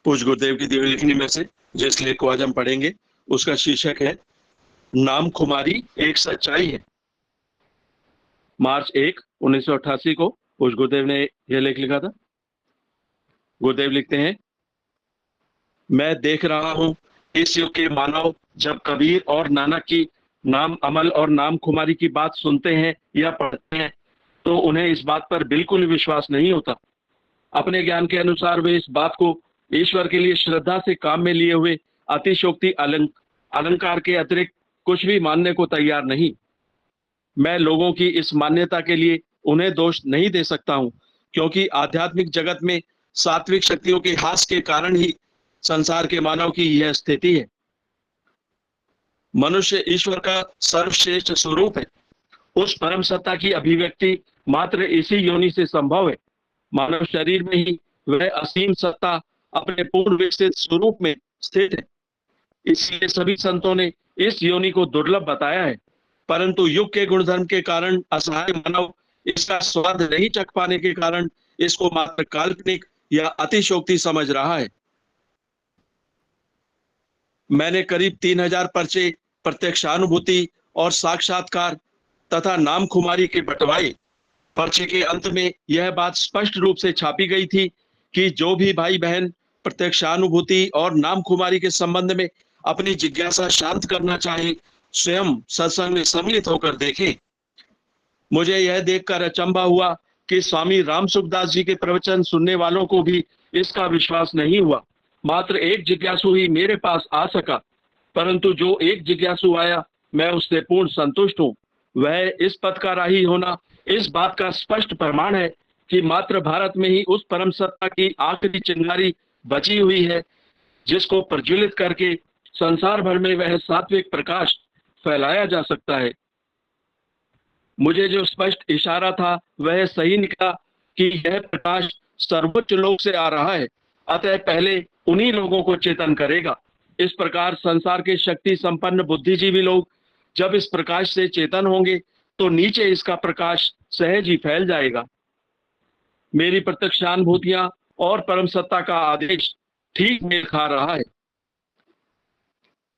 पूज्य गुरुदेव की दी हुई लिखनी में से जिस लेख को आज हम पढ़ेंगे उसका शीर्षक है नाम खुमारी एक सच्चाई है। मार्च 1, 1988 को पूज्य गुरुदेव ने यह लेख लिखा था। गुरुदेव लिखते हैं, मैं देख रहा हूं इस युग के मानव जब कबीर और नानक की नाम अमल और नाम खुमारी की बात सुनते हैं या पढ़ते हैं तो उन्हें इस बात पर बिल्कुल विश्वास नहीं होता। अपने ज्ञान के अनुसार वे इस बात को ईश्वर के लिए श्रद्धा से काम में लिए हुए अतिशोक्ति अलंकार के अतिरिक्त कुछ भी मानने को तैयार नहीं। मैं लोगों की इस मान्यता के लिए उन्हें दोष नहीं दे सकता हूं, क्योंकि आध्यात्मिक जगत में सात्विक शक्तियों के हास के कारण ही संसार के मानव की यह स्थिति है। मनुष्य ईश्वर का सर्वश्रेष्ठ स्वरूप है। उस परम सत्ता की अभिव्यक्ति मात्र इसी योनि से संभव है। मानव शरीर में ही वह असीम सत्ता अपने पूर्ण विकसित स्वरूप में स्थित है। इसलिए सभी संतों ने इस योनि को दुर्लभ बताया है, परंतु युग के गुणधर्म के कारण असहाय मानव इसका स्वाद नहीं चख पाने के कारण इसको मात्र काल्पनिक या अतिशोक्ति समझ रहा है। मैंने करीब 3000 पर्चे प्रत्यक्षानुभूति और साक्षात्कार तथा नाम खुमारी के बंटवाए। पर्चे के अंत में यह बात स्पष्ट रूप से छापी गई थी कि जो भी भाई बहन प्रत्यक्षानुभूति और नाम खुमारी के संबंध में अपनी जिज्ञासा शांत करना चाहे, स्वयं सत्संग में सम्मिलित होकर देखें। मुझे यह देखकर अचंभा हुआ कि स्वामी राम सुखदास जी के प्रवचन सुनने वालों को भी इसका विश्वास नहीं हुआ। मात्र एक जिज्ञासु ही मेरे पास आ सका, परंतु जो एक जिज्ञासु आया मैं उससे पूर्ण संतुष्ट हूँ। वह इस पद का राही होना इस बात का स्पष्ट प्रमाण है कि मात्र भारत में ही उस परम सत्ता की आखिरी चिंगारी बची हुई है, जिसको प्रज्वलित करके संसार भर में वह सात्विक प्रकाश फैलाया जा सकता है। मुझे जो स्पष्ट इशारा था वह सही निकला कि यह प्रकाश सर्वोच्च लोक से आ रहा है, अतः पहले उन्हीं लोगों को चेतन करेगा। इस प्रकार संसार के शक्ति संपन्न बुद्धिजीवी लोग जब इस प्रकाश से चेतन होंगे तो नीचे इसका प्रकाश सहज ही फैल जाएगा। मेरी प्रत्यक्षानुभूतियां और परम सत्ता का आदेश ठीक मेल खा रहा है।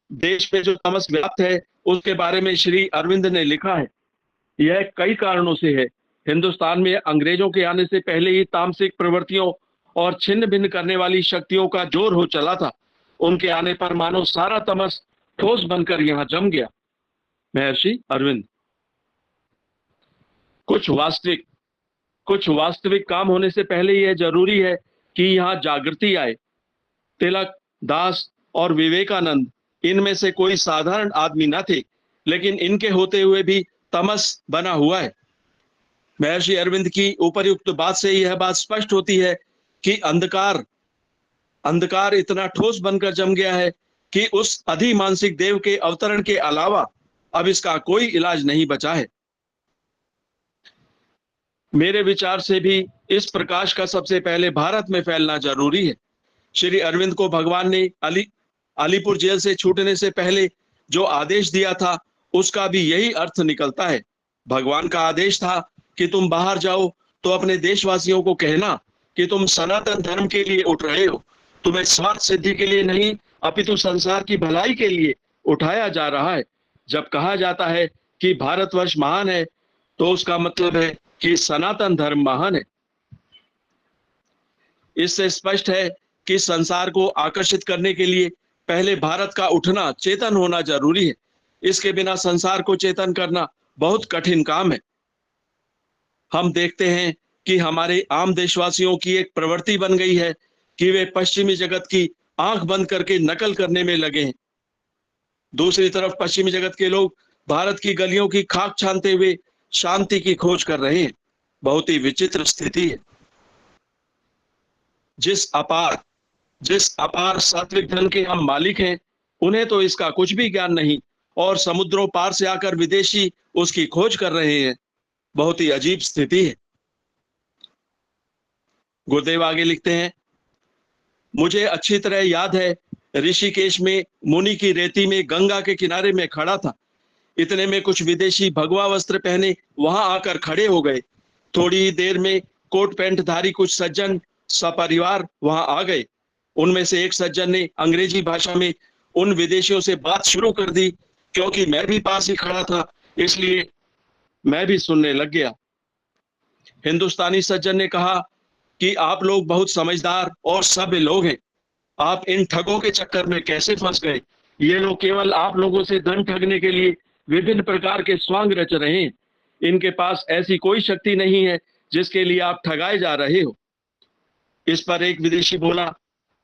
देश में जो तमस व्याप्त है उसके बारे में श्री अरविंद ने लिखा है। यह कई कारणों से है। हिंदुस्तान में अंग्रेजों के आने से पहले ही तामसिक प्रवृत्तियों और छिन्न भिन्न करने वाली शक्तियों का जोर हो चला था। उनके आने पर मानो सारा तमस ठोस बनकर यहाँ जम गया। महर्षि अरविंद। कुछ वास्तविक काम होने से पहले यह जरूरी है कि यहाँ जागृति आए। तिलक, दास और विवेकानंद इनमें से कोई साधारण आदमी न थे, लेकिन इनके होते हुए भी तमस बना हुआ है। महर्षि अरविंद की उपर्युक्त बात से यह बात स्पष्ट होती है कि अंधकार इतना ठोस बनकर जम गया है कि उस अधिमानसिक देव के अवतरण के अलावा अब इसका कोई इलाज नहीं बचा है। मेरे विचार से भी इस प्रकाश का सबसे पहले भारत में फैलना जरूरी है। श्री अरविंद को भगवान ने अलीपुर जेल से छूटने से पहले जो आदेश दिया था उसका भी यही अर्थ निकलता है। भगवान का आदेश था कि तुम बाहर जाओ तो अपने देशवासियों को कहना कि तुम सनातन धर्म के लिए उठ रहे हो। तुम्हें स्वार्थ सिद्धि के लिए नहीं अपितु संसार की भलाई के लिए उठाया जा रहा है। जब कहा जाता है कि भारतवर्ष महान है तो उसका मतलब है कि सनातन धर्म महान है। इससे स्पष्ट है कि संसार को आकर्षित करने के लिए पहले भारत का उठना, चेतन होना जरूरी है। इसके बिना संसार को चेतन करना बहुत कठिन काम है। हम देखते हैं कि हमारे आम देशवासियों की एक प्रवृत्ति बन गई है कि वे पश्चिमी जगत की आंख बंद करके नकल करने में लगे हैं। दूसरी तरफ पश्चिमी जगत के लोग भारत की गलियों की खाक छानते हुए शांति की खोज कर रहे हैं। बहुत ही विचित्र स्थिति है। जिस अपार सात्विक धन के हम मालिक हैं, उन्हें तो इसका कुछ भी ज्ञान नहीं और समुद्रों पार से आकर विदेशी उसकी खोज कर रहे हैं। बहुत ही अजीब स्थिति है। गुरुदेव आगे लिखते हैं, मुझे अच्छी तरह याद है ऋषिकेश में मुनि की रेती में गंगा के किनारे में खड़ा था। इतने में कुछ विदेशी भगवा वस्त्र पहने वहां आकर खड़े हो गए। थोड़ी ही देर में कोट पैंट धारी कुछ सज्जन सपरिवार वहां आ गए। उनमें से एक सज्जन ने अंग्रेजी भाषा में उन विदेशियों से बात शुरू कर दी। क्योंकि मैं भी पास ही खड़ा था, इसलिए मैं भी सुनने लग गया। हिंदुस्तानी सज्जन ने कहा कि आप लोग बहुत समझदार और सभ्य लोग हैं। आप इन ठगों के चक्कर में कैसे फंस गए? ये लोग केवल आप लोगों से धन ठगने के लिए विभिन्न प्रकार के स्वांग रच रहे हैं। इनके पास ऐसी कोई शक्ति नहीं है जिसके लिए आप ठगाए जा रहे हो। इस पर एक विदेशी बोला,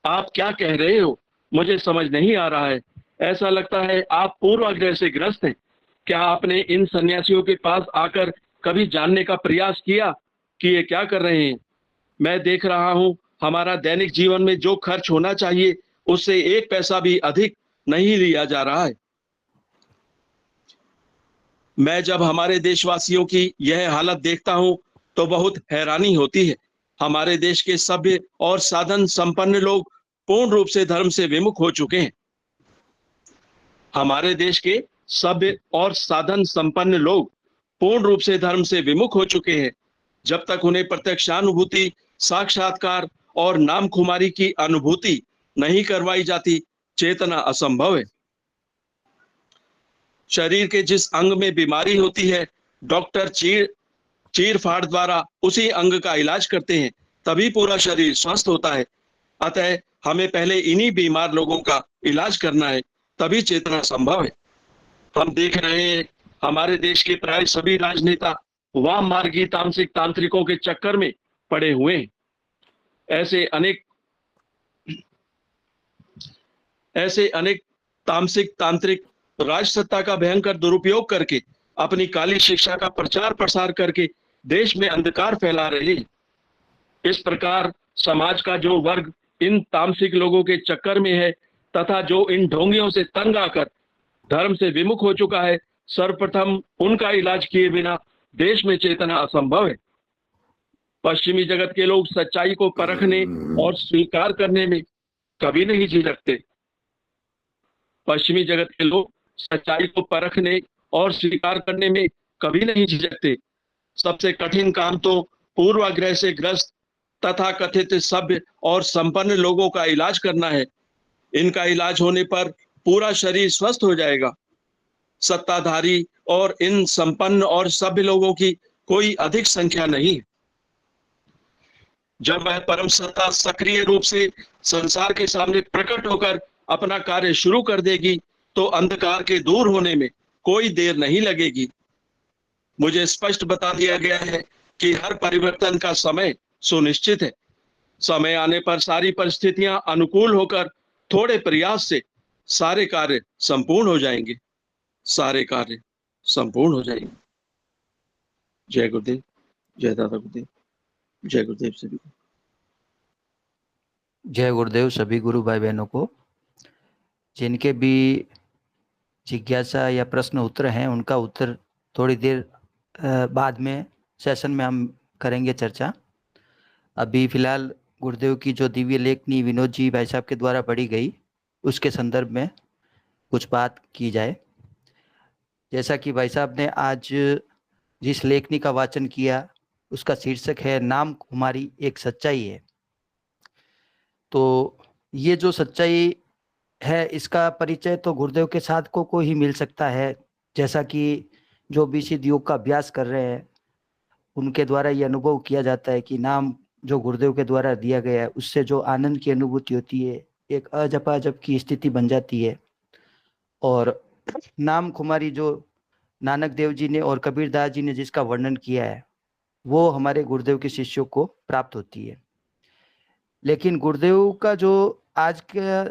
आप क्या कह रहे हो? मुझे समझ नहीं आ रहा है। ऐसा लगता है आप पूर्वाग्रह से ग्रस्त हैं। क्या आपने इन सन्यासियों के पास आकर कभी जानने का प्रयास किया कि ये क्या कर रहे हैं? मैं देख रहा हूं, हमारा दैनिक जीवन में जो खर्च होना चाहिए उससे एक पैसा भी अधिक नहीं लिया जा रहा है। मैं जब हमारे देशवासियों की यह हालत देखता हूं तो बहुत हैरानी होती है। हमारे देश के सभ्य और साधन संपन्न लोग पूर्ण रूप से धर्म से विमुख हो चुके हैं। हमारे देश के सभ्य और साधन संपन्न लोग पूर्ण रूप से धर्म से विमुख हो चुके हैं। जब तक उन्हें प्रत्यक्षानुभूति, साक्षात्कार और नाम खुमारी की अनुभूति नहीं करवाई जाती, चेतना असंभव है। शरीर के जिस अंग में बीमारी होती है, डॉक्टर चीर फाड़ द्वारा उसी अंग का इलाज करते हैं, तभी पूरा शरीर स्वस्थ होता है। अतः हमें पहले इन्हीं बीमार लोगों का इलाज करना है, तभी चेतना संभव है। हम देख रहे हैं, हमारे देश के प्राय सभी राजनेता वाम मार्गी तामसिक तांत्रिकों के चक्कर में पड़े हुए हैं। ऐसे अनेक तामसिक तांत्रिक राजसत्ता का भयंकर दुरुपयोग करके अपनी काली शिक्षा का प्रचार प्रसार करके देश में अंधकार फैला रहे हैं। इस प्रकार समाज का जो वर्ग इन तामसिक लोगों के चक्कर में है तथा जो इन ढोंगियों से तंग आकर धर्म से विमुख हो चुका है, सर्वप्रथम उनका इलाज किए बिना देश में चेतना असंभव है। पश्चिमी जगत के लोग सच्चाई को परखने और स्वीकार करने में कभी नहीं झिझकते। पश्चिमी जगत के लोग सच्चाई को परखने और स्वीकार करने में कभी नहीं झिझकते। सबसे कठिन काम तो पूर्वाग्रह से ग्रस्त तथा कथित सभ्य और संपन्न लोगों का इलाज करना है। इनका इलाज होने पर पूरा शरीर स्वस्थ हो जाएगा। सत्ताधारी और इन संपन्न और सभ्य लोगों की कोई अधिक संख्या नहीं। जब वह परम सत्ता सक्रिय रूप से संसार के सामने प्रकट होकर अपना कार्य शुरू कर देगी तो अंधकार के दूर होने में कोई देर नहीं लगेगी। मुझे स्पष्ट बता दिया गया है कि हर परिवर्तन का समय सुनिश्चित है। समय आने पर सारी परिस्थितियां अनुकूल होकर थोड़े प्रयास से सारे कार्य संपूर्ण हो जाएंगे। सारे कार्य संपूर्ण हो जाएंगे। जय गुरुदेव, जय दादा गुरुदेव, जय गुरुदेव सभी को। जय गुरुदेव सभी गुरु भाई बहनों को। जिनके भी जिज्ञासा या प्रश्न उत्तर हैं उनका उत्तर थोड़ी देर बाद में सेशन में हम करेंगे चर्चा। अभी फिलहाल गुरुदेव की जो दिव्य लेखनी विनोद जी भाई साहब के द्वारा पढ़ी गई उसके संदर्भ में कुछ बात की जाए। जैसा कि भाई साहब ने आज जिस लेखनी का वाचन किया उसका शीर्षक है नाम खुमारी एक सच्चाई है। तो ये जो सच्चाई है इसका परिचय तो गुरुदेव के साधकों को ही मिल सकता है। जैसा कि जो भी सिद्ध योग का अभ्यास कर रहे हैं उनके द्वारा ये अनुभव किया जाता है कि नाम जो गुरुदेव के द्वारा दिया गया है उससे जो आनंद की अनुभूति होती है, एक अजपाजप की स्थिति बन जाती है। और नाम खुमारी जो नानक देव जी ने और कबीरदास जी ने जिसका वर्णन किया है वो हमारे गुरुदेव के शिष्यों को प्राप्त होती है। लेकिन गुरुदेव का जो आज का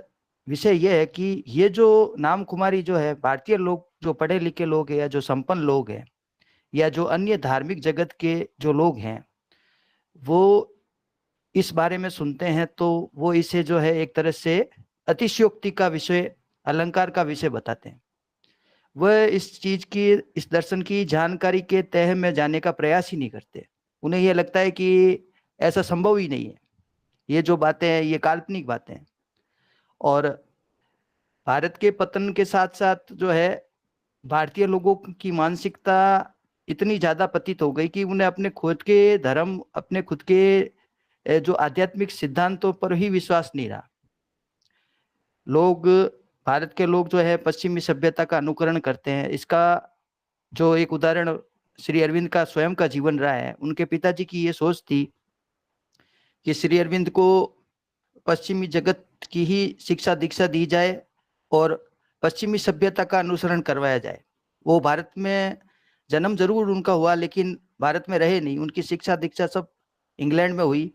विषय यह है कि ये जो नाम खुमारी जो है भारतीय लोग जो पढ़े लिखे लोग हैं या जो संपन्न लोग हैं या जो अन्य धार्मिक जगत के जो लोग हैं वो इस बारे में सुनते हैं तो वो इसे जो है एक तरह से अतिशयोक्ति का विषय, अलंकार का विषय बताते हैं। वह इस चीज की, इस दर्शन की जानकारी के तह में जाने का प्रयास ही नहीं करते। उन्हें यह लगता है कि ऐसा संभव ही नहीं है, ये जो बातें हैं ये काल्पनिक बातें हैं। और भारत के पतन के साथ साथ जो है भारतीय लोगों की मानसिकता इतनी ज्यादा पतित हो गई कि उन्हें अपने खुद के धर्म, अपने खुद के जो आध्यात्मिक सिद्धांतों पर ही विश्वास नहीं रहा। लोग, भारत के लोग जो है पश्चिमी सभ्यता का अनुकरण करते हैं। इसका जो एक उदाहरण श्री अरविंद का स्वयं का जीवन रहा है। उनके पिताजी की ये सोच थी कि श्री अरविंद को पश्चिमी जगत की ही शिक्षा दीक्षा दी जाए और पश्चिमी सभ्यता का अनुसरण करवाया जाए। वो भारत में जन्म जरूर उनका हुआ, लेकिन भारत में रहे नहीं। उनकी शिक्षा दीक्षा सब इंग्लैंड में हुई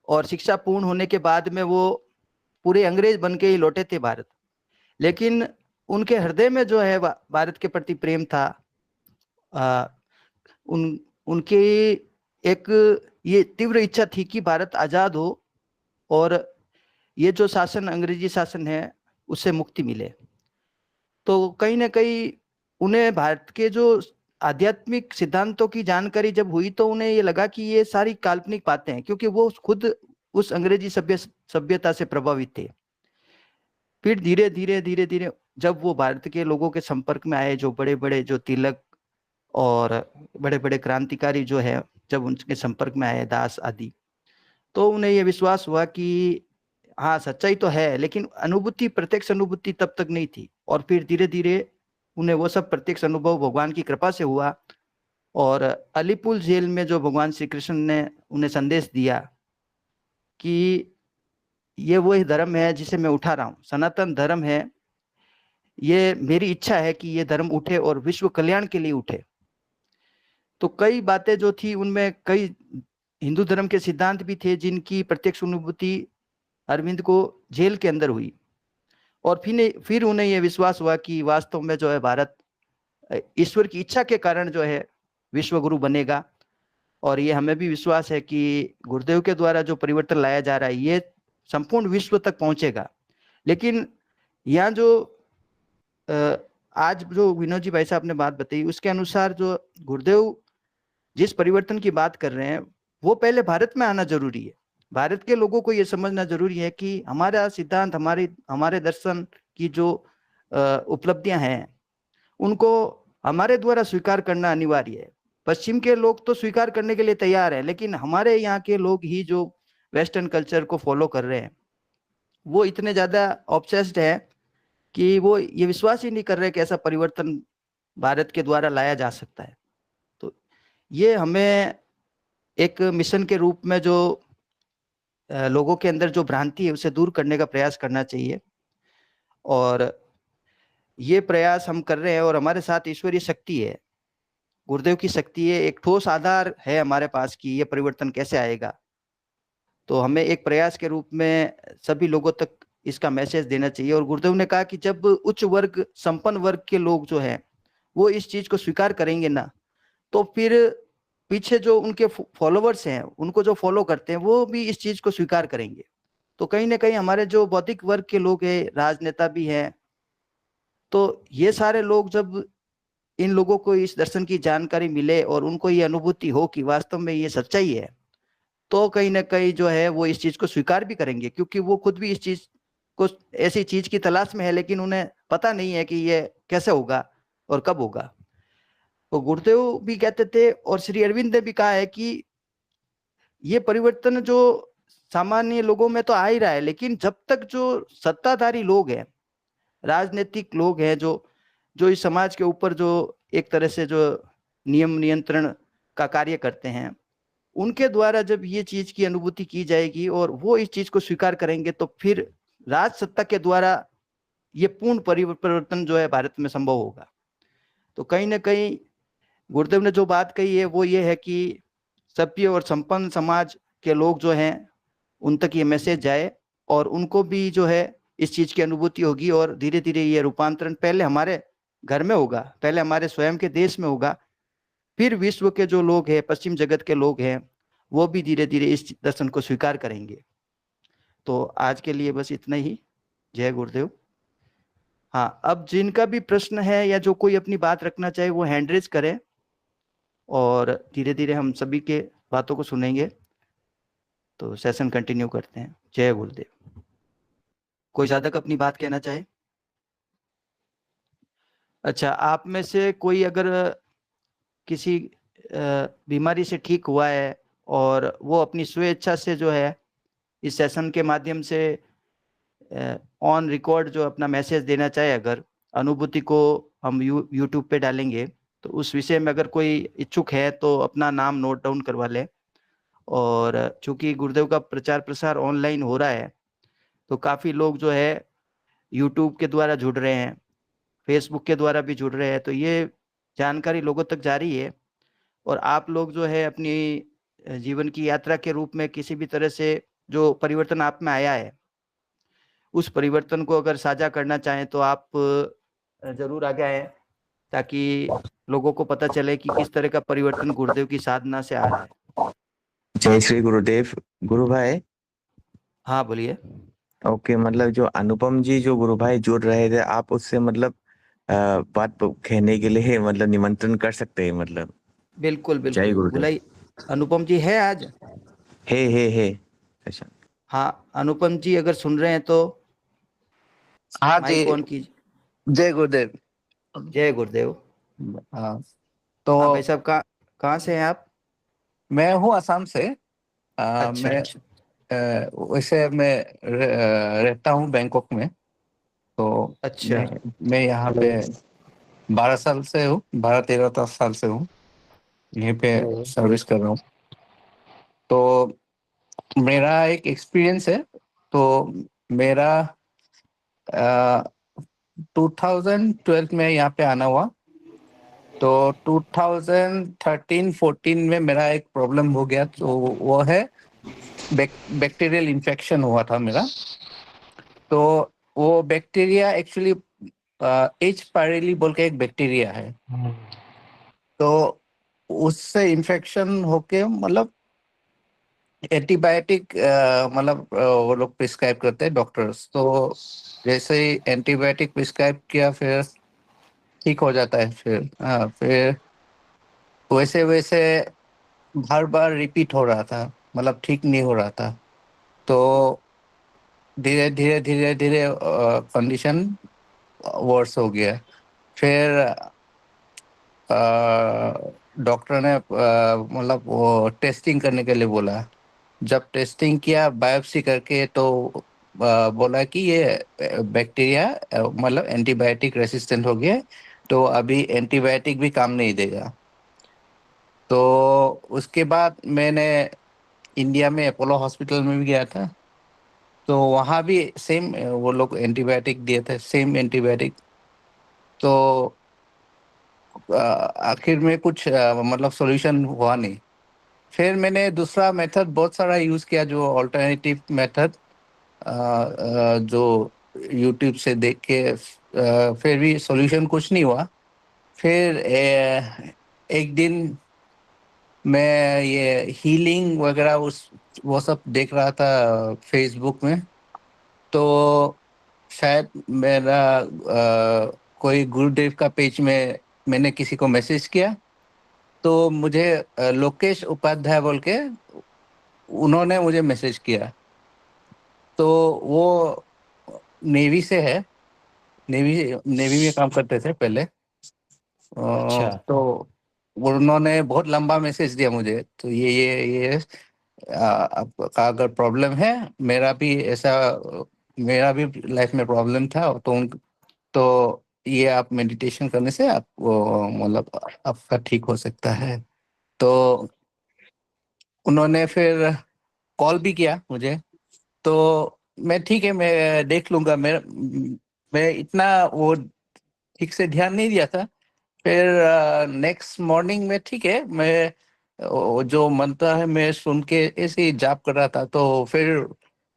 और शिक्षा पूर्ण होने के बाद में वो पूरे अंग्रेज बन के ही लौटे थे भारत। लेकिन उनके हृदय में जो है भारत के प्रति प्रेम था। उनकी एक ये तीव्र इच्छा थी कि भारत आजाद हो और ये जो शासन, अंग्रेजी शासन है, उससे मुक्ति मिले। तो कहीं ना कहीं उन्हें भारत के जो आध्यात्मिक सिद्धांतों की जानकारी जब हुई तो उन्हें ये लगा कि ये सारी काल्पनिक बातें हैं, क्योंकि वो खुद उस अंग्रेजी सभ्यता से प्रभावित थे। फिर धीरे धीरे जब वो भारत के लोगों के संपर्क में आए, जो बड़े बड़े जो तिलक और बड़े बड़े क्रांतिकारी जो है, जब उनके संपर्क में आए, दास आदि, तो उन्हें यह विश्वास हुआ कि हाँ सच्चाई तो है, लेकिन अनुभूति, प्रत्यक्ष अनुभूति तब तक नहीं थी। और फिर धीरे धीरे उन्हें वो सब प्रत्यक्ष अनुभव भगवान की कृपा से हुआ। और अलीपुर जेल में जो भगवान श्री कृष्ण ने उन्हें संदेश दिया कि ये वही धर्म है जिसे मैं उठा रहा हूँ, सनातन धर्म है, ये मेरी इच्छा है कि ये धर्म उठे और विश्व कल्याण के लिए उठे। तो कई बातें जो थी उनमें कई हिंदू धर्म के सिद्धांत भी थे जिनकी प्रत्यक्ष अनुभूति अरविंद को जेल के अंदर हुई। और फिर उन्हें यह विश्वास हुआ कि वास्तव में जो है भारत ईश्वर की इच्छा के कारण जो है विश्व गुरु बनेगा। और ये हमें भी विश्वास है कि गुरुदेव के द्वारा जो परिवर्तन लाया जा रहा है ये संपूर्ण विश्व तक पहुंचेगा। लेकिन यहाँ जो आज जो विनोद जी भाई साहब ने बात बताई, उसके अनुसार जो गुरुदेव जिस परिवर्तन की बात कर रहे हैं वो पहले भारत में आना जरूरी है। भारत के लोगों को ये समझना जरूरी है कि हमारा सिद्धांत, हमारे दर्शन की जो उपलब्धियां हैं उनको हमारे द्वारा स्वीकार करना अनिवार्य है। पश्चिम के लोग तो स्वीकार करने के लिए तैयार है, लेकिन हमारे यहाँ के लोग ही जो वेस्टर्न कल्चर को फॉलो कर रहे हैं वो इतने ज्यादा ऑब्सेस्ड है कि वो ये विश्वास ही नहीं कर रहे कि ऐसा परिवर्तन भारत के द्वारा लाया जा सकता है। तो ये हमें एक मिशन के रूप में जो लोगों के अंदर जो भ्रांति है उसे दूर करने का प्रयास करना चाहिए। और ये प्रयास हम कर रहे हैं और हमारे साथ ईश्वरीय शक्ति है, गुरुदेव की शक्ति है, एक ठोस आधार है हमारे पास कि ये परिवर्तन कैसे आएगा। तो हमें एक प्रयास के रूप में सभी लोगों तक इसका मैसेज देना चाहिए। और गुरुदेव ने कहा कि जब उच्च वर्ग, संपन्न वर्ग के लोग जो हैं वो इस चीज को स्वीकार करेंगे ना, तो फिर पीछे जो उनके फॉलोवर्स हैं, उनको जो फॉलो करते हैं, वो भी इस चीज को स्वीकार करेंगे। तो कहीं ना कहीं हमारे जो बौद्धिक वर्ग के लोग हैं, राजनेता भी हैं, तो ये सारे लोग जब इन लोगों को इस दर्शन की जानकारी मिले और उनको ये अनुभूति हो कि वास्तव में ये सच्चाई है, तो कहीं ना कहीं जो है वो इस चीज को स्वीकार भी करेंगे। क्योंकि वो खुद भी इस चीज को, ऐसी चीज की तलाश में है, लेकिन उन्हें पता नहीं है कि ये कैसे होगा और कब होगा। तो गुरुदेव भी कहते थे और श्री अरविंद ने भी कहा है कि ये परिवर्तन जो सामान्य लोगों में तो आ ही रहा है, लेकिन जब तक जो सत्ताधारी लोग हैं, राजनीतिक लोग हैं, जो इस समाज के ऊपर जो एक तरह से जो नियम नियंत्रण का कार्य करते हैं, उनके द्वारा जब ये चीज की अनुभूति की जाएगी और वो इस चीज को स्वीकार करेंगे, तो फिर राज सत्ता के द्वारा ये पूर्ण परिवर्तन जो है भारत में संभव होगा। तो कहीं ना कहीं गुरुदेव ने जो बात कही है वो ये है कि सभ्य और संपन्न समाज के लोग जो हैं उन तक ये मैसेज जाए और उनको भी जो है इस चीज की अनुभूति होगी। और धीरे धीरे ये रूपांतरण पहले हमारे घर में होगा, पहले हमारे स्वयं के देश में होगा, फिर विश्व के जो लोग हैं, पश्चिम जगत के लोग हैं, वो भी धीरे धीरे इस दर्शन को स्वीकार करेंगे। तो आज के लिए बस इतना ही। जय गुरुदेव। हाँ, अब जिनका भी प्रश्न है या जो कोई अपनी बात रखना चाहे वो हैंड रेज करें और धीरे धीरे हम सभी के बातों को सुनेंगे। तो सेशन कंटिन्यू करते हैं। जय गुरुदेव। कोई साधक अपनी बात कहना चाहे? अच्छा, आप में से कोई अगर किसी बीमारी से ठीक हुआ है और वो अपनी स्वेच्छा से जो है इस सेशन के माध्यम से ऑन रिकॉर्ड जो अपना मैसेज देना चाहे, अगर अनुभूति को हम यूट्यूब पे डालेंगे तो उस विषय में अगर कोई इच्छुक है तो अपना नाम नोट डाउन करवा ले। और चूंकि गुरुदेव का प्रचार प्रसार ऑनलाइन हो रहा है तो काफ़ी लोग जो है यूट्यूब के द्वारा जुड़ रहे हैं, फेसबुक के द्वारा भी जुड़ रहे हैं, तो ये जानकारी लोगों तक जा रही है। और आप लोग जो है अपनी जीवन की यात्रा के रूप में किसी भी तरह से जो परिवर्तन आप में आया है उस परिवर्तन को अगर साझा करना चाहें तो आप जरूर आगे आए, ताकि लोगों को पता चले कि किस तरह का परिवर्तन गुरुदेव की साधना से आ रहा है। जय श्री गुरुदेव। गुरु भाई, हाँ बोलिए। ओके, मतलब जो अनुपम जी जो गुरु भाई जुड़ रहे थे, आप उससे मतलब बात कहने के लिए मतलब निमंत्रण कर सकते हैं मतलब। बिल्कुल जय बिल्कुल, गुरुदेव। बुलाई। अनुपम जी है आज? हे अच्छा। हाँ अनुपम जी अगर सुन रहे हैं तो हाँ जी, माइक ऑन कीजिए। जय गुरुदेव। जय गुरुदेव। हाँ, हाँ तो भाई साहब, कहाँ से हैं आप? मैं हूँ असम से। अच्छा मैं अच्छा वैसे मैं रहता हूँ बैंकॉक में। तो अच्छा। मैं यहाँ पे 12 साल से हूँ, 12-13 साल से हूँ, यहीं पे सर्विस कर रहा हूँ। तो मेरा एक एक्सपीरियंस है। तो मेरा 2012 में यहाँ पे आना हुआ। तो 2013-14 में मेरा एक प्रॉब्लम हो गया, तो वो है बैक्टीरियल इन्फेक्शन हुआ था मेरा। तो वो बैक्टीरिया एक्चुअली एच पायरेली बोल के एक बैक्टीरिया है। तो उससे इन्फेक्शन होके मतलब एंटीबायोटिक मतलब वो लोग प्रिस्क्राइब करते हैं डॉक्टर्स। तो जैसे ही एंटीबायोटिक प्रिस्क्राइब किया फिर ठीक हो जाता है। फिर वैसे वैसे हर बार रिपीट हो रहा था, मतलब ठीक नहीं हो रहा था। तो धीरे धीरे धीरे धीरे कंडीशन वर्स हो गया। फिर डॉक्टर ने मतलब वो टेस्टिंग करने के लिए बोला। जब टेस्टिंग किया बायोप्सी करके तो बोला कि ये बैक्टीरिया मतलब एंटीबायोटिक रेसिस्टेंट हो गया, तो अभी एंटीबायोटिक भी काम नहीं देगा। तो उसके बाद मैंने इंडिया में अपोलो हॉस्पिटल में भी गया था। तो वहाँ भी सेम वो लोग एंटीबायोटिक दिए थे, सेम एंटीबायोटिक। तो आखिर में कुछ मतलब सॉल्यूशन हुआ नहीं। फिर मैंने दूसरा मेथड बहुत सारा यूज़ किया, जो ऑल्टरनेटिव मेथड, जो यूट्यूब से देख के फिर भी सॉल्यूशन कुछ नहीं हुआ। फिर एक दिन मैं ये हीलिंग वगैरह वो सब देख रहा था फेसबुक में। तो शायद मेरा कोई गुरुदेव का पेज में मैंने किसी को मैसेज किया, तो मुझे लोकेश उपाध्याय बोल के उन्होंने मुझे मैसेज किया। तो वो नेवी से है, नेवी नेवी में काम करते थे पहले। अच्छा तो उन्होंने बहुत लंबा मैसेज दिया मुझे। तो ये आपका अगर प्रॉब्लम है, मेरा भी ऐसा, मेरा भी लाइफ में प्रॉब्लम था। तो ये आप मेडिटेशन करने से आप मतलब आपका ठीक हो सकता है। तो उन्होंने फिर कॉल भी किया मुझे। तो मैं ठीक है, मैं देख लूंगा। मैं इतना वो ठीक से ध्यान नहीं दिया था। फिर नेक्स्ट मॉर्निंग में ठीक है, मैं जो मंत्र है मैं सुन के ऐसे ही जाप कर रहा था। तो फिर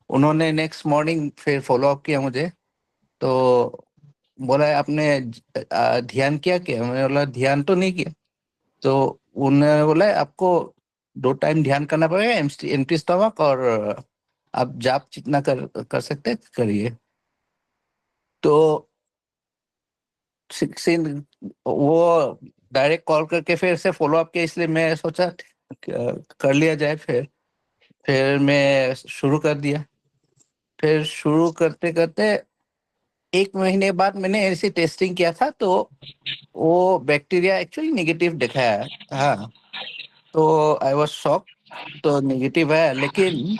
उन्होंने नेक्स्ट मॉर्निंग फिर फॉलो अप किया मुझे। तो बोला आपने ध्यान किया क्या? मैंने बोला ध्यान तो नहीं किया। तो उन्होंने बोला आपको 2 टाइम ध्यान करना पड़ेगा, एम्प्टी स्टमक, और आप जाप जितना कर सकते करिए। तो 16 वो डायरेक्ट कॉल करके फिर से फॉलो अप किया, इसलिए मैं सोचा कर लिया जाए। फिर मैं शुरू कर दिया। फिर शुरू करते करते 1 महीने बाद मैंने ऐसी टेस्टिंग किया था, तो वो बैक्टीरिया एक्चुअली नेगेटिव दिखाया। हाँ, तो आई वाज शॉक। तो नेगेटिव है, लेकिन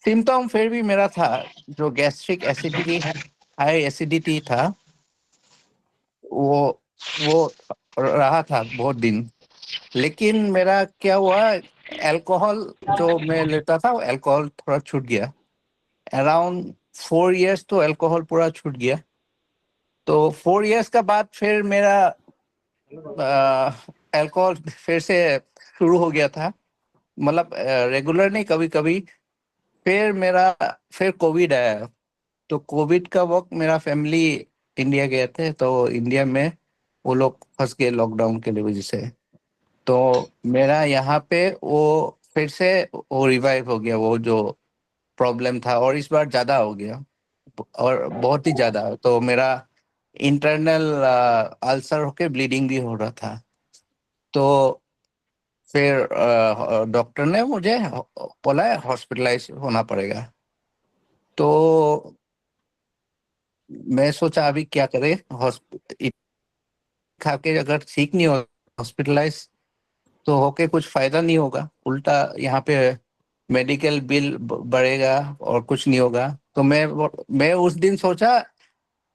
सिम्टम फिर भी मेरा था, जो गैस्ट्रिक एसिडिटी, हाई एसिडिटी था, वो रहा था बहुत दिन। लेकिन मेरा क्या हुआ, अल्कोहल जो मैं लेता था, वो अल्कोहल थोड़ा छूट गया। अराउंड 4 इयर्स तो अल्कोहल पूरा छूट गया। तो 4 इयर्स का बाद फिर मेरा अल्कोहल फिर से शुरू हो गया था, मतलब रेगुलर नहीं, कभी कभी। फिर कोविड आया। तो कोविड का वक्त मेरा फैमिली इंडिया गए थे, तो इंडिया में वो लोग फंस गए लॉकडाउन के लिए वजह से। तो मेरा यहाँ पे वो फिर से वो रिवाइव हो गया, वो जो प्रॉब्लम था, और इस बार ज्यादा हो गया, और बहुत ही ज्यादा। तो मेरा इंटरनल अल्सर होके ब्लीडिंग भी हो रहा था। तो फिर डॉक्टर ने मुझे बोला हॉस्पिटलाइज होना पड़ेगा। तो मैं सोचा अभी क्या करें, हॉस्पिटल खा के अगर ठीक नहीं हो, हॉस्पिटलाइज तो होके कुछ फायदा नहीं होगा, उल्टा यहाँ पे मेडिकल बिल बढ़ेगा और कुछ नहीं होगा। तो मैं उस दिन सोचा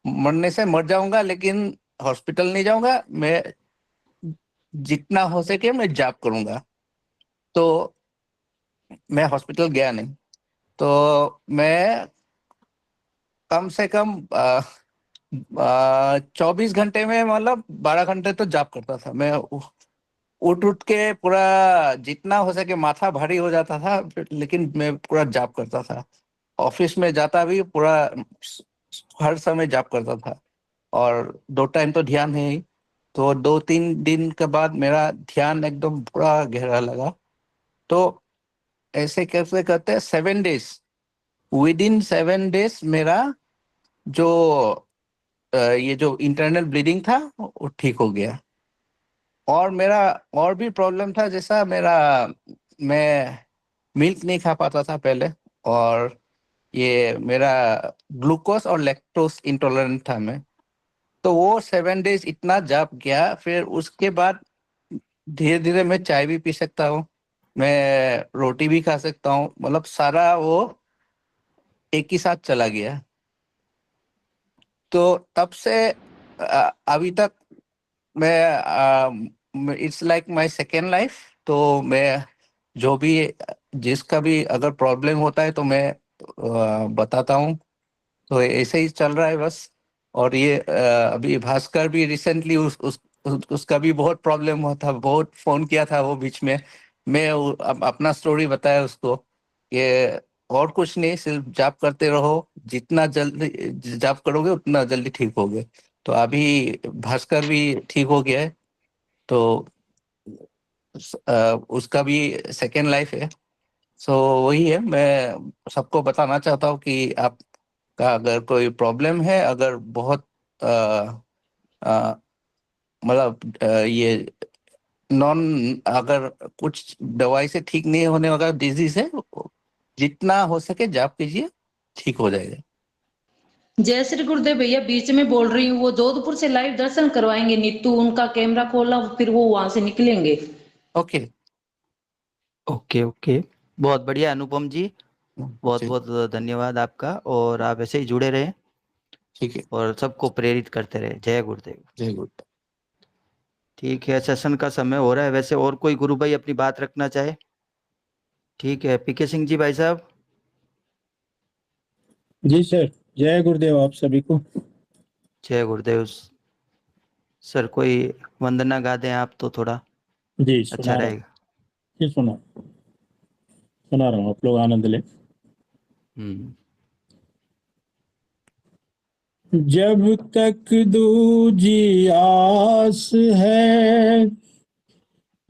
मरने से मर जाऊंगा, लेकिन हॉस्पिटल नहीं जाऊंगा। मैं जितना हो सके मैं जॉब करूंगा। तो मैं हॉस्पिटल गया नहीं। तो मैं कम से कम 24 घंटे में, मतलब 12 घंटे तो जॉब करता था मैं। उठ उठ के पूरा जितना हो सके माथा भारी हो जाता था, लेकिन मैं पूरा जॉब करता था। ऑफिस में जाता भी पूरा हर समय जॉब करता था। और 2 टाइम तो ध्यान है ही। तो 2-3 दिन के बाद मेरा ध्यान एकदम पूरा गहरा लगा। तो ऐसे कैसे करते 7 डेज, विद इन 7 डेज मेरा जो ये जो इंटरनल ब्लीडिंग था वो ठीक हो गया। और मेरा और भी प्रॉब्लम था, जैसा मैं मिल्क नहीं खा पाता था पहले, और ये मेरा ग्लूकोज और लैक्टोज इंटॉलरेंट था मैं। तो वो 7 डेज इतना जाप गया। फिर उसके बाद धीरे धीरे मैं चाय भी पी सकता हूँ, मैं रोटी भी खा सकता हूँ, मतलब सारा वो एक ही साथ चला गया। तो तब से अभी तक मैं it's like my second life. तो मैं जो भी जिसका भी अगर प्रॉब्लम होता है तो मैं बताता हूँ। तो ऐसे ही चल रहा है बस। और ये अभी भास्कर भी रिसेंटली उसका भी बहुत प्रॉब्लम हुआ था, बहुत फोन किया था वो बीच में। मैं अपना स्टोरी बताया उसको, ये और कुछ नहीं, सिर्फ जाप करते रहो, जितना जल्दी जाप करोगे उतना जल्दी ठीक होगे। तो अभी भास्कर भी ठीक हो गया है। तो उसका भी सेकेंड लाइफ है। सो वही है, मैं सबको बताना चाहता हूँ कि आपका अगर कोई प्रॉब्लम है, अगर बहुत अ, अ, मतलब ये नॉन, अगर कुछ दवाई से ठीक नहीं होने वाला डिजीज है, जितना हो सके जाप कीजिए, ठीक हो जाएगा। जय श्री गुरुदेव भैया, बीच में बोल रही हूँ, वो जोधपुर से लाइव दर्शन करवाएंगे नीतू, उनका कैमरा खोला, फिर वो वहां से निकलेंगे। ओके। ओके ओके, बहुत बढ़िया अनुपम जी, बहुत जी, बहुत धन्यवाद आपका। और आप ऐसे ही जुड़े रहें ठीक है। और सबको प्रेरित करते रहे। जय गुरुदेव। जय गुरु। ठीक है, सेशन का समय हो रहा है। वैसे और कोई गुरु भाई अपनी बात रखना चाहे? ठीक है, पीके सिंह जी भाई साहब। जी सर, जय गुरुदेव आप सभी को। जय गुरुदेव सर। कोई वंदना गा दें आप तो थोड़ा जी अच्छा सुना रहा हूँ, रहेगा। जी सुना रहा हूँ, आप लोग आनंद लें। जब तक दूजी आस है,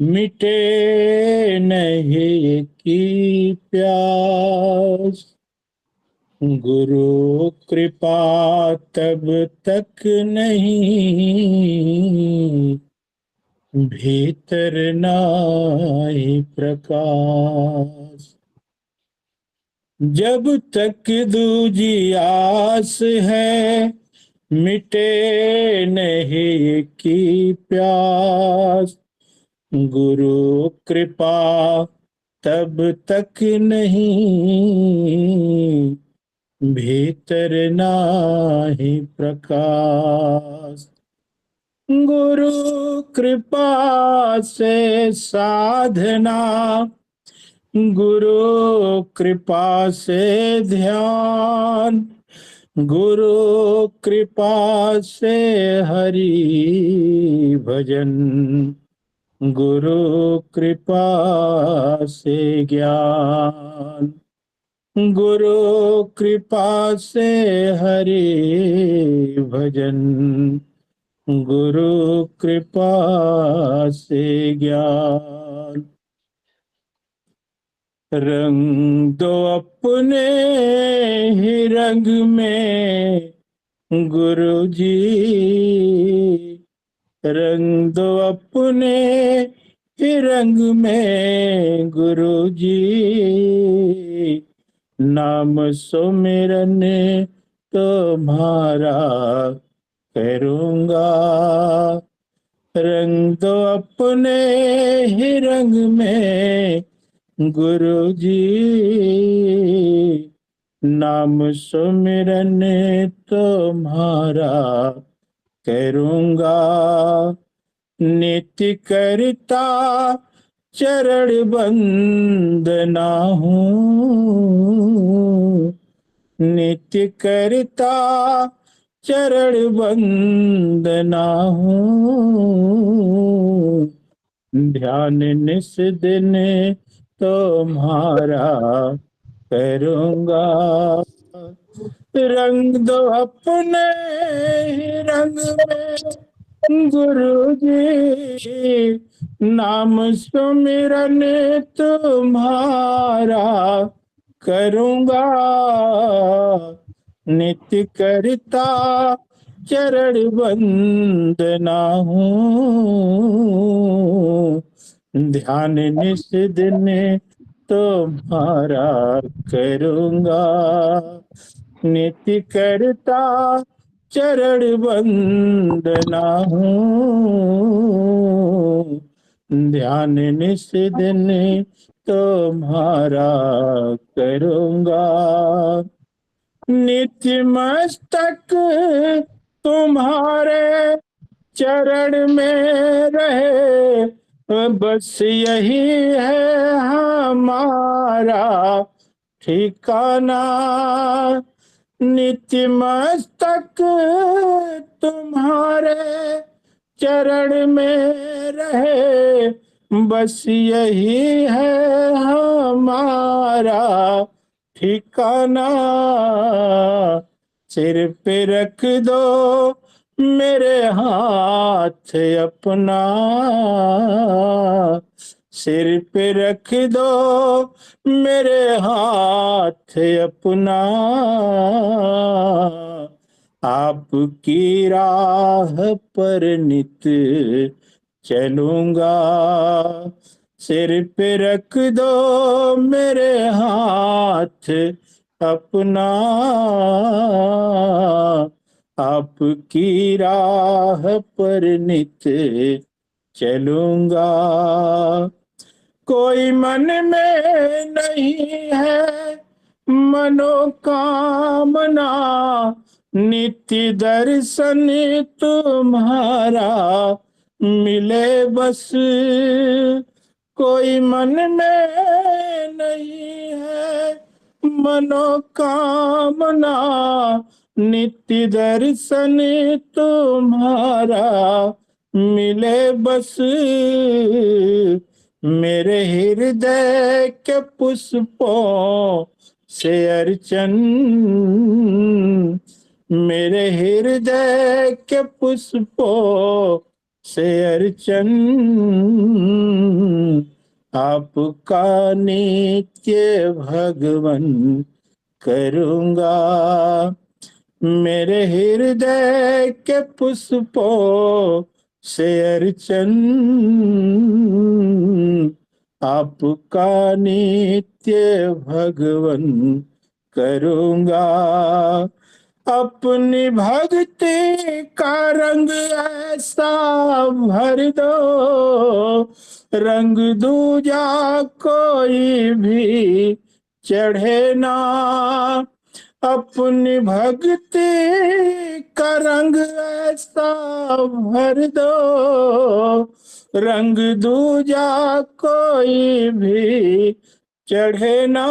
मिटे नहीं की प्यास, गुरु कृपा तब तक नहीं, भीतर नाई प्रकाश। जब तक दूजी आस है, मिटे नहीं की प्यास, गुरु कृपा तब तक नहीं भीतर नाही प्रकाश। गुरु कृपा से साधना, गुरु कृपा से ध्यान, गुरु कृपा से हरि भजन, गुरु कृपा से ज्ञान, गुरु कृपा से हरि भजन, गुरु कृपा से ज्ञान। रंग दो अपने ही रंग में गुरु जी, रंग दो अपने ही रंग में गुरु जी। नाम सुमिरन तुम्हारा करूँगा, रंग दो अपने ही रंग में गुरु जी। नाम सुमिरन तुम्हारा करूँगा, नित्य करता चरण बंदना हूँ, नित्य करता चरण बंदना हूँ। ध्यान निस दिन तुम्हारा करूँगा, रंग दो अपने ही रंग में गुरु जी। नाम सुमिरन तुम्हारा करूँगा, नित्य करता चरण बंदना हूँ। ध्यान निस दिन तुम्हारा करूँगा, नित्य करता चरण बंदना हूँ। ध्यान निस दिन तुम्हारा करूँगा, नित्य मस्तक तुम्हारे चरण में रहे, बस यही है हमारा ठिकाना। नित्य मस्तक तुम्हारे चरण में रहे, बस यही है हमारा ठिकाना। सिर पे रख दो मेरे हाथ अपना, सिर पे रख दो मेरे हाथ अपना। आपकी राह पर नित चलूंगा, सिर पे रख दो मेरे हाथ अपना। आपकी राह पर नित चलूंगा, कोई मन में नहीं है मनोकामना। नित्य दर्शन तुम्हारा मिले बस, कोई मन में नहीं है मनोकामना। नित्य दर्शन तुम्हारा मिले बस, मेरे हृदय के पुष्पों से अर्चन, मेरे हृदय के पुष्पों से अर्चन। आपका नित्य भगवन करूँगा, मेरे हृदय के पुष्पों से अर्चन। आपका नित्य भगवन करूँगा, अपनी भक्ति का रंग ऐसा भर दो, रंग दूजा कोई भी चढ़े ना। अपनी भक्ति का रंग ऐसा भर दो, रंग दूजा कोई भी चढ़े ना।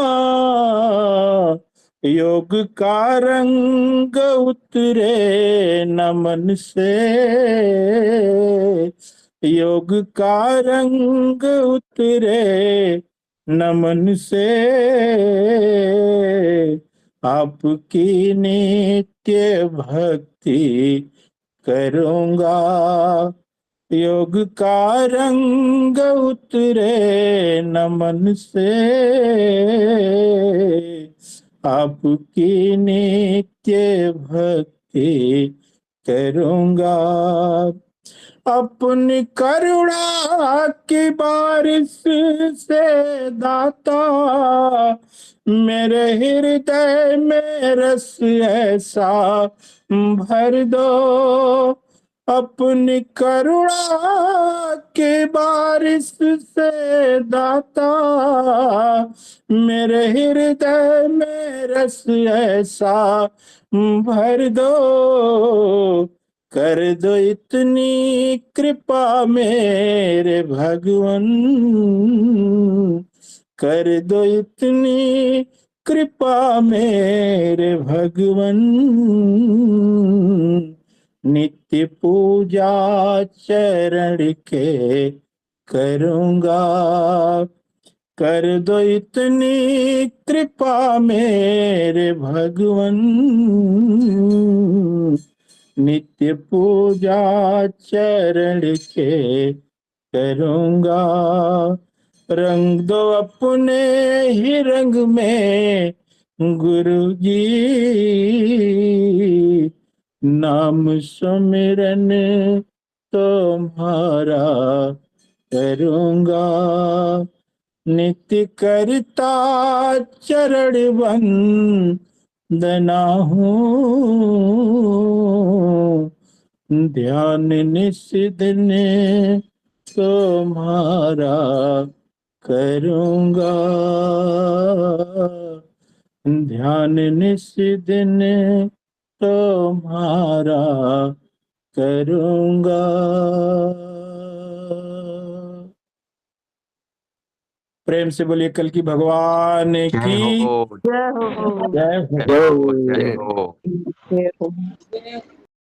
योग का रंग उतरे न मन से, योग का रंग उतरे न मन से। आपकी नित्य भक्ति करूँगा, योग का रंग उतरे न मन से। आपकी नित्य भक्ति करूँगा। अपनी करुणा की बारिश से दाता, मेरे हृदय में रस ऐसा भर दो। अपनी करुणा की बारिश से दाता, मेरे हृदय में रस ऐसा भर दो। कर दो इतनी कृपा मेरे भगवन, कर दो इतनी कृपा मेरे भगवन। नित्य पूजा चरण के करूँगा, कर दो इतनी कृपा मेरे भगवन। नित्य पूजा चरण के करूँगा। रंग दो अपने ही रंग में गुरु जी, नाम सुमिरन तुम्हारा करूँगा। नित्य करता चरण वंदना हूँ, ध्यान निशिदिन तुम्हारा करूँगा। ध्यान निशिदिन तुम्हारा करूँगा। प्रेम से बोलिए कल की भगवान जय की हो, जय हो। जय हो, जय हो। जय हो।